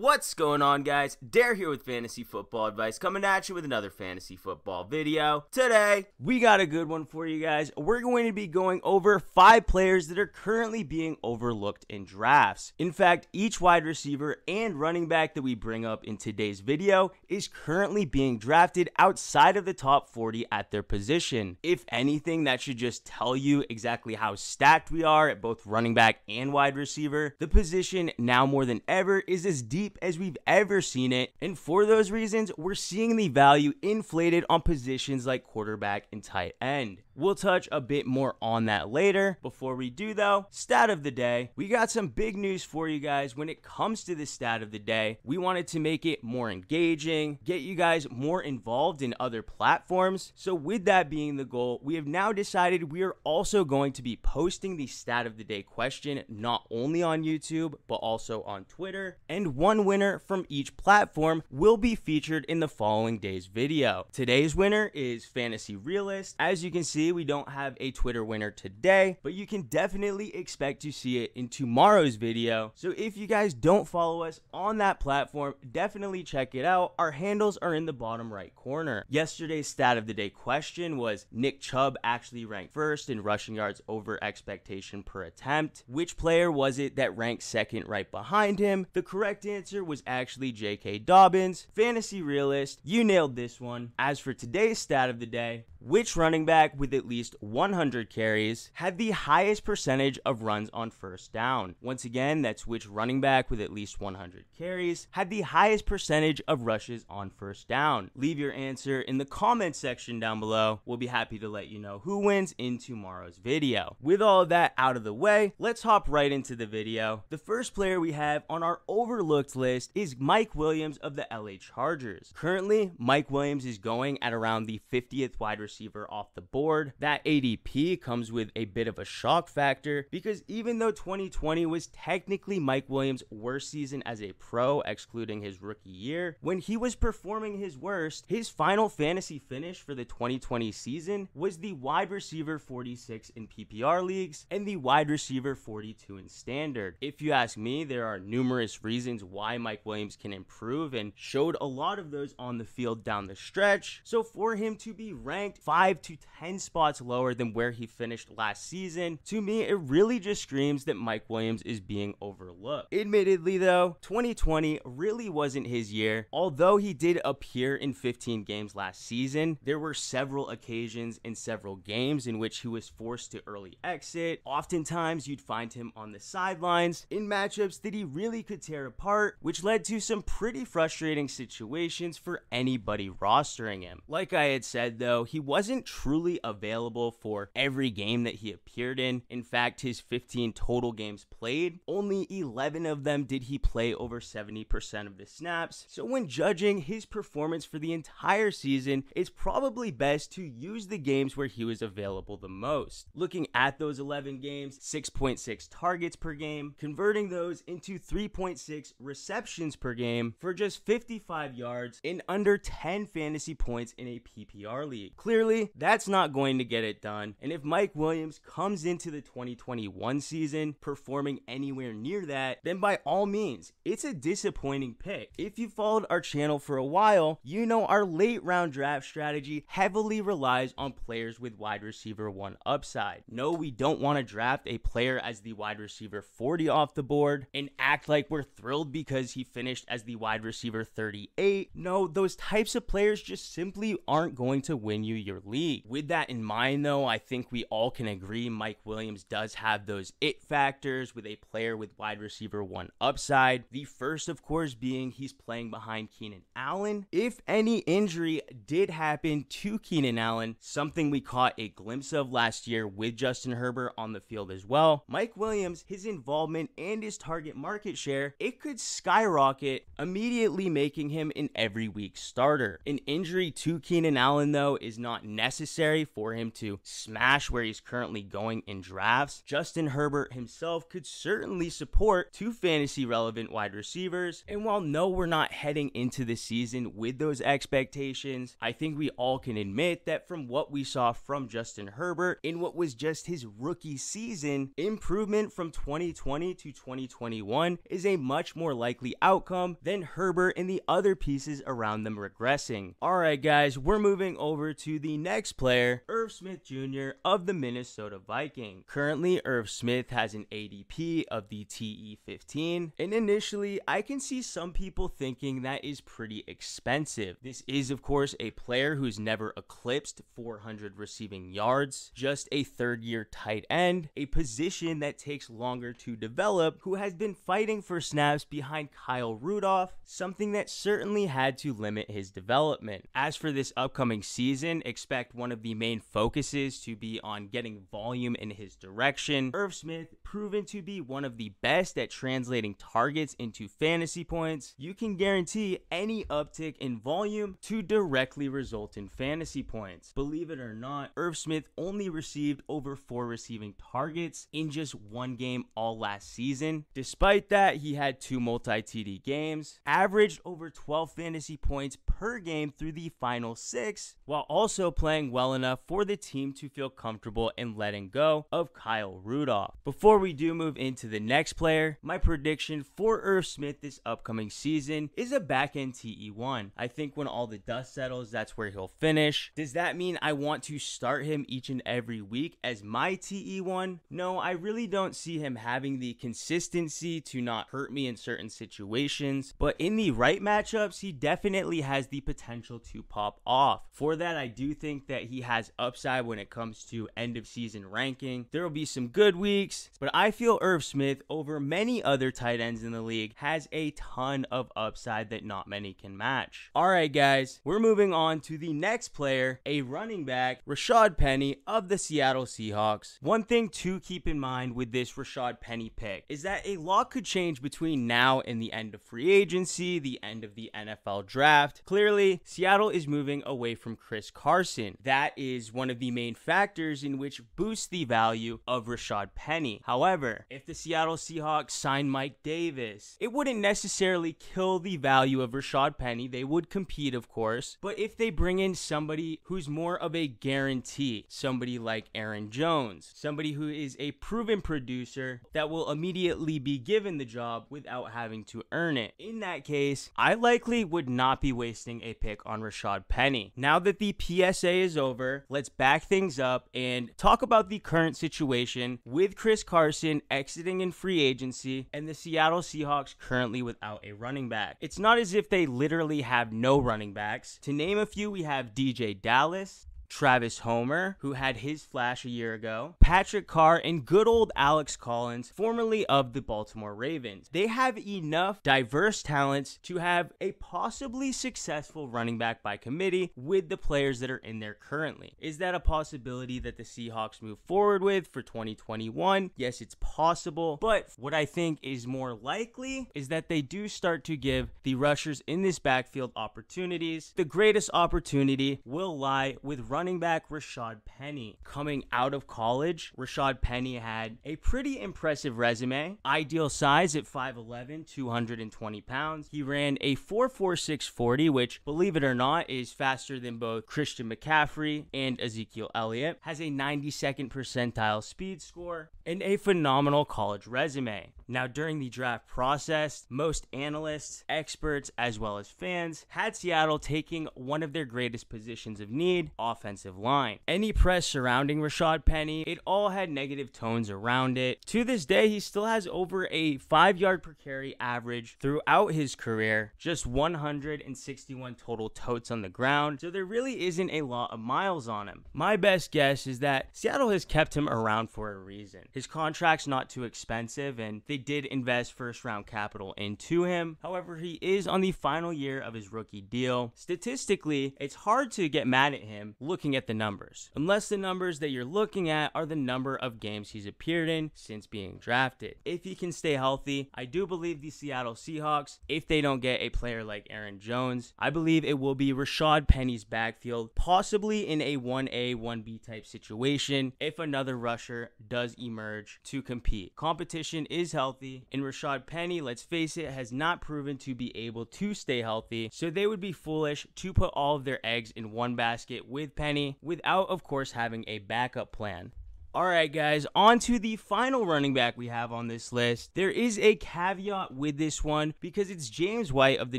What's going on, guys? Dare here with Fantasy Football Advice, coming at you with another fantasy football video. Today, we got a good one for you guys. We're going to be going over 5 players that are currently being overlooked in drafts. In fact, each wide receiver and running back that we bring up in today's video is currently being drafted outside of the top 40 at their position. If anything, that should just tell you exactly how stacked we are at both running back and wide receiver. The position now more than ever is as deep as we've ever seen it, and for those reasons, we're seeing the value inflated on positions like quarterback and tight end. We'll touch a bit more on that later. Before we do though, stat of the day. We got some big news for you guys when it comes to the stat of the day. We wanted to make it more engaging, get you guys more involved in other platforms. So with that being the goal, we have now decided we are also going to be posting the stat of the day question not only on YouTube, but also on Twitter. And one winner from each platform will be featured in the following day's video. Today's winner is Fantasy Realist. As you can see, we don't have a Twitter winner today, but you can definitely expect to see it in tomorrow's video. So if you guys don't follow us on that platform, definitely check it out. Our handles are in the bottom right corner. Yesterday's stat of the day question was Nick Chubb actually ranked first in rushing yards over expectation per attempt. Which player was it that ranked second right behind him? The correct answer was actually J.K. Dobbins. Fantasy Realist, you nailed this one. As for today's stat of the day, which running back with at least 100 carries had the highest percentage of runs on first down? Once again, that's which running back with at least 100 carries had the highest percentage of rushes on first down. Leave your answer in the comments section down below. We'll be happy to let you know who wins in tomorrow's video. With all of that out of the way, let's hop right into the video. The first player we have on our overlooked list is Mike Williams of the LA Chargers. Currently, Mike Williams is going at around the 50th wide receiver off the board. That ADP comes with a bit of a shock factor because even though 2020 was technically Mike Williams' worst season as a pro, excluding his rookie year, when he was performing his worst, his final fantasy finish for the 2020 season was the wide receiver 46 in PPR leagues and the wide receiver 42 in standard. If you ask me, there are numerous reasons why Mike Williams can improve and showed a lot of those on the field down the stretch. So for him to be ranked 5 to 10 spots lower than where he finished last season, to me, it really just screams that Mike Williams is being overlooked. Admittedly though, 2020 really wasn't his year. Although he did appear in 15 games last season, there were several occasions in several games in which he was forced to early exit. Oftentimes, you'd find him on the sidelines in matchups that he really could tear apart, which led to some pretty frustrating situations for anybody rostering him. Like I had said though, he wasn't truly available for every game that he appeared in. In fact, his 15 total games played, only 11 of them did he play over 70% of the snaps. So when judging his performance for the entire season, it's probably best to use the games where he was available the most. Looking at those 11 games, 6.6 targets per game, converting those into 3.6 receptions per game for just 55 yards and under 10 fantasy points in a PPR league. Clearly, that's not going to get it done, and if Mike Williams comes into the 2021 season performing anywhere near that, then by all means, it's a disappointing pick. If you followed our channel for a while, you know our late round draft strategy heavily relies on players with wide receiver 1 upside. No, we don't want to draft a player as the wide receiver 40 off the board and act like we're thrilled because he finished as the wide receiver 38. No, those types of players just simply aren't going to win you your league. With that in mind though, I think we all can agree Mike Williams does have those it factors with a player with wide receiver 1 upside. The first, of course, being he's playing behind Keenan Allen. If any injury did happen to Keenan Allen, something we caught a glimpse of last year with Justin Herbert on the field as well, Mike Williams, his involvement and his target market share, it could skyrocket, immediately making him an every week starter. An injury to Keenan Allen though is not not necessary for him to smash where he's currently going in drafts. Justin Herbert himself could certainly support 2 fantasy relevant wide receivers. And while no, we're not heading into the season with those expectations, I think we all can admit that from what we saw from Justin Herbert in what was just his rookie season, improvement from 2020 to 2021 is a much more likely outcome than Herbert and the other pieces around them regressing. Alright guys, we're moving over to the next player, Irv Smith Jr. of the Minnesota Vikings. Currently, Irv Smith has an ADP of the TE15, and initially, I can see some people thinking that is pretty expensive. This is, of course, a player who's never eclipsed 400 receiving yards, just a third-year tight end, a position that takes longer to develop, who has been fighting for snaps behind Kyle Rudolph, something that certainly had to limit his development. As for this upcoming season, expect one of the main focuses to be on getting volume in his direction. Irv Smith, proven to be one of the best at translating targets into fantasy points, you can guarantee any uptick in volume to directly result in fantasy points. Believe it or not, Irv Smith only received over 4 receiving targets in just 1 game all last season. Despite that, he had 2 multi-TD games, averaged over 12 fantasy points per game through the final 6, while also playing well enough for the team to feel comfortable in letting go of Kyle Rudolph. Before we do move into the next player, my prediction for Irv Smith this upcoming season is a back-end TE1. I think when all the dust settles, that's where he'll finish. Does that mean I want to start him each and every week as my TE1? No, I really don't see him having the consistency to not hurt me in certain situations, but in the right matchups, he definitely has the potential to pop off. For that, I do think that he has upside when it comes to end of season ranking. There will be some good weeks, but I feel Irv Smith, over many other tight ends in the league, has a ton of upside that not many can match. Alright guys, we're moving on to the next player, a running back, Rashaad Penny of the Seattle Seahawks. One thing to keep in mind with this Rashaad Penny pick is that a lot could change between now and the end of free agency, the end of the NFL draft. Clearly, Seattle is moving away from Chris Carson. That is one of the main factors in which boosts the value of Rashaad Penny. However, if the Seattle Seahawks sign Mike Davis, it wouldn't necessarily kill the value of Rashaad Penny. They would compete, of course, but if they bring in somebody who's more of a guarantee, somebody like Aaron Jones, somebody who is a proven producer that will immediately be given the job without having to earn it, in that case, I likely would not be wasting a pick on Rashaad Penny. Now that the PSA is over, let's back things up and talk about the current situation with Chris Carson exiting in free agency and the Seattle Seahawks currently without a running back. It's not as if they literally have no running backs. To name a few, we have DJ Dallas, Travis Homer, who had his flash a year ago, Patrick Carr, and good old Alex Collins, formerly of the Baltimore Ravens. They have enough diverse talents to have a possibly successful running back by committee with the players that are in there currently. Is that a possibility that the Seahawks move forward with for 2021? Yes, it's possible, but what I think is more likely is that they do start to give the rushers in this backfield opportunities. The greatest opportunity will lie with running back Rashaad Penny. Coming out of college, Rashaad Penny had a pretty impressive resume. Ideal size at 5'11", 220 pounds. He ran a 4.46 40, which, believe it or not, is faster than both Christian McCaffrey and Ezekiel Elliott. Has a 92nd percentile speed score and a phenomenal college resume. Now, during the draft process, most analysts, experts, as well as fans had Seattle taking one of their greatest positions of need, offensive line. Any press surrounding Rashaad Penny, it all had negative tones around it. To this day, he still has over a 5-yard per carry average throughout his career, just 161 total totes on the ground, so there really isn't a lot of miles on him. My best guess is that Seattle has kept him around for a reason. His contract's not too expensive, and they did invest first-round capital into him. However, he is on the final year of his rookie deal. Statistically, it's hard to get mad at him looking looking at the numbers. Unless the numbers that you're looking at are the number of games he's appeared in since being drafted. If he can stay healthy, I do believe the Seattle Seahawks, if they don't get a player like Aaron Jones, I believe it will be Rashaad Penny's backfield, possibly in a 1A, 1B type situation if another rusher does emerge to compete. Competition is healthy, and Rashaad Penny, let's face it, has not proven to be able to stay healthy, so they would be foolish to put all of their eggs in one basket with Penny without, of course, having a backup plan. Alright guys, on to the final running back we have on this list. There is a caveat with this one because it's James White of the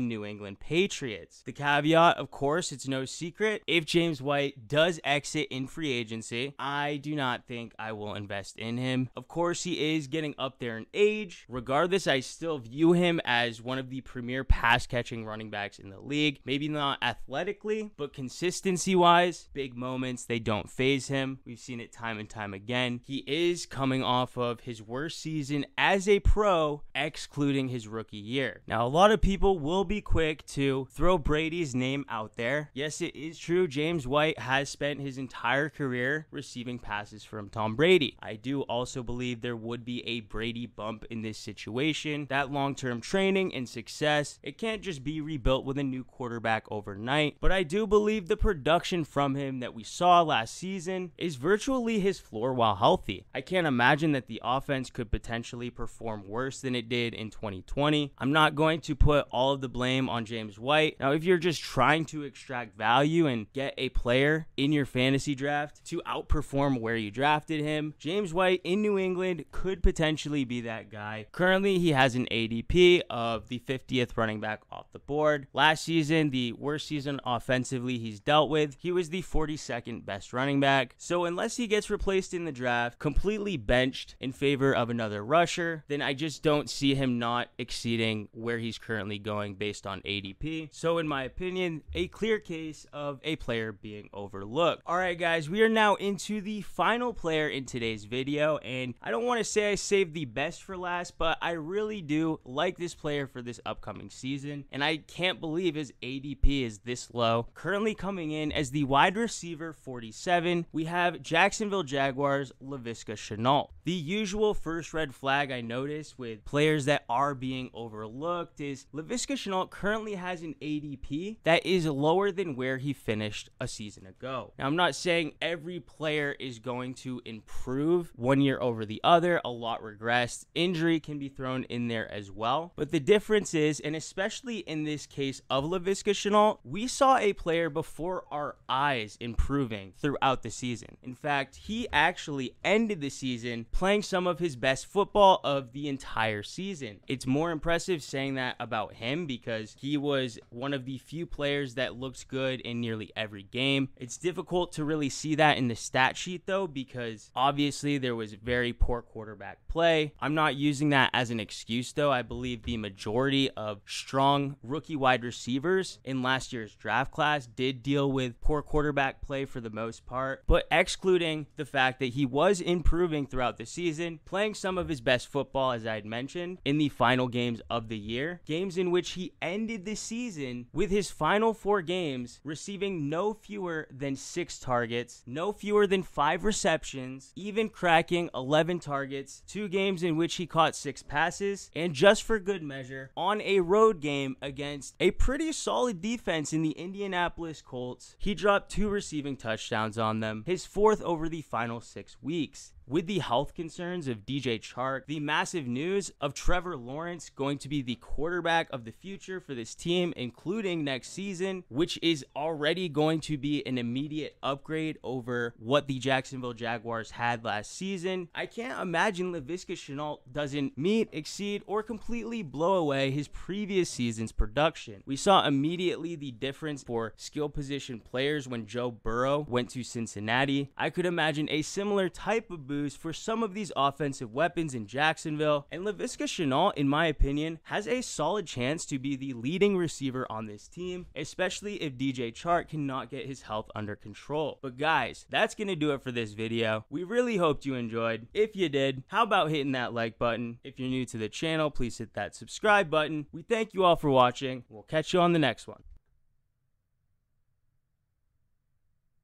New England Patriots. The caveat, of course, it's no secret. If James White does exit in free agency, I do not think I will invest in him. Of course, he is getting up there in age. Regardless, I still view him as one of the premier pass-catching running backs in the league. Maybe not athletically, but consistency-wise, big moments, they don't faze him. We've seen it time and time again. He is coming off of his worst season as a pro, excluding his rookie year. Now, a lot of people will be quick to throw Brady's name out there. Yes, it is true. James White has spent his entire career receiving passes from Tom Brady. I do also believe there would be a Brady bump in this situation. That long-term training and success, it can't just be rebuilt with a new quarterback overnight. But I do believe the production from him that we saw last season is virtually his floor while healthy. I can't imagine that the offense could potentially perform worse than it did in 2020. I'm not going to put all of the blame on James White. Now, if you're just trying to extract value and get a player in your fantasy draft to outperform where you drafted him, James White in New England could potentially be that guy. Currently, he has an ADP of the 50th running back off the board. Last season, the worst season offensively he's dealt with, he was the 42nd best running back. So unless he gets replaced in the draft, completely benched in favor of another rusher, then I just don't see him not exceeding where he's currently going based on ADP. So in my opinion, a clear case of a player being overlooked. Alright guys, we are now into the final player in today's video, and I don't want to say I saved the best for last, but I really do like this player for this upcoming season, and I can't believe his ADP is this low. Currently coming in as the wide receiver 47, we have Jacksonville Jaguars Laviska Shenault. The usual first red flag I notice with players that are being overlooked is Laviska Shenault currently has an ADP that is lower than where he finished a season ago. Now, I'm not saying every player is going to improve one year over the other. A lot regressed. Injury can be thrown in there as well. But the difference is, and especially in this case of Laviska Shenault, we saw a player before our eyes improving throughout the season. In fact, he actually ended the season playing some of his best football of the entire season. It's more impressive saying that about him because he was one of the few players that looks good in nearly every game. It's difficult to really see that in the stat sheet though, because obviously there was very poor quarterback play. I'm not using that as an excuse though. I believe the majority of strong rookie wide receivers in last year's draft class did deal with poor quarterback play for the most part, but excluding the fact that he was improving throughout the season, playing some of his best football, as I had mentioned, in the final games of the year, games in which he ended the season with his final 4 games receiving no fewer than 6 targets, no fewer than 5 receptions, even cracking 11 targets, 2 games in which he caught 6 passes, and just for good measure, on a road game against a pretty solid defense in the Indianapolis Colts, he dropped 2 receiving touchdowns on them, his 4th over the final 6 weeks. With the health concerns of DJ Chark, the massive news of Trevor Lawrence going to be the quarterback of the future for this team, including next season, which is already going to be an immediate upgrade over what the Jacksonville Jaguars had last season, I can't imagine Laviska Shenault doesn't meet, exceed, or completely blow away his previous season's production. We saw immediately the difference for skill position players when Joe Burrow went to Cincinnati. I could imagine a similar type of boost for some of these offensive weapons in Jacksonville, and Laviska Shenault, in my opinion, has a solid chance to be the leading receiver on this team, especially if DJ Chark cannot get his health under control. But guys, that's gonna do it for this video. We really hoped you enjoyed. If you did, how about hitting that like button? If you're new to the channel, please hit that subscribe button. We thank you all for watching. We'll catch you on the next one.